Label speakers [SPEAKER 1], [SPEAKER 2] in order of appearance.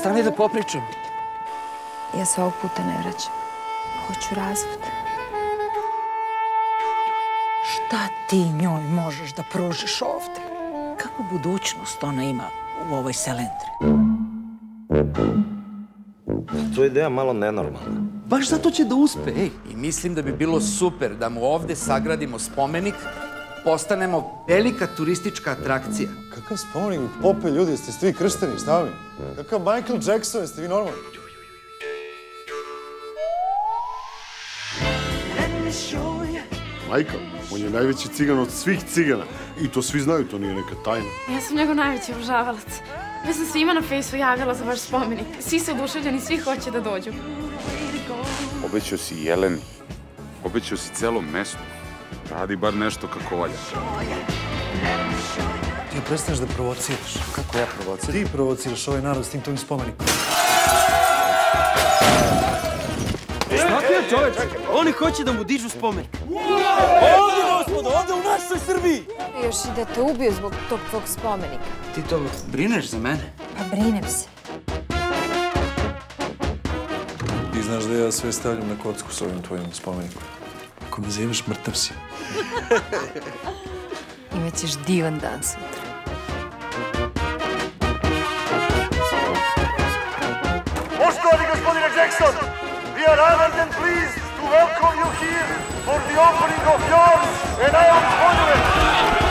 [SPEAKER 1] Stani da popričam.
[SPEAKER 2] Ja se ovog puta ne vraćam. Hoću razvod.
[SPEAKER 3] Šta ti njoj možeš da pružiš ovde? Kakvu budućnost ona ima u ovoj selendri?
[SPEAKER 4] To je ideja malo nenormalna.
[SPEAKER 1] Baš zato će da uspe, ej. I mislim da bi bilo super da mu ovde sagradimo spomenik, postanemo velika turistička atrakcija.
[SPEAKER 5] Kakav spomenik pope ljudi, jeste svi kršteni, šta mi? Kakav Michael Jackson, jeste vi normalni?
[SPEAKER 6] Majka, on je najveći cigan od svih cigana. I to svi znaju, to nije neka tajna.
[SPEAKER 7] Ja sam njegov najveći obožavalac. Ja sam svima na Fejsu javljala za vaš spomenik. Svi su oduševljeni, svi hoće da dođu.
[SPEAKER 8] Obećao si Jeleni, obećao si celom mestu. Radi bar nešto kako valja.
[SPEAKER 5] Ti prestaneš da provociraš.
[SPEAKER 4] Kako ja provociram?
[SPEAKER 5] Ti provociraš ovaj narod s tim tvojim spomenikom.
[SPEAKER 1] Snapio čoveč, oni hoće da mu dižu spomenik. Ovdje, gospodo, ovdje u našoj Srbiji.
[SPEAKER 2] Još i da te ubiju zbog tog tvog spomenika.
[SPEAKER 1] Ti to brineš za mene?
[SPEAKER 2] Pa brinem se.
[SPEAKER 5] Ti znaš da ja sve stavljam na kocku s ovim tvojim spomenikom. Ako me zoveš, mrtav si.
[SPEAKER 2] Imaćeš divan dan sutra.
[SPEAKER 6] Poštovani gospodine Jackson, we are honored and pleased to welcome you here for the opening of yours and our monument.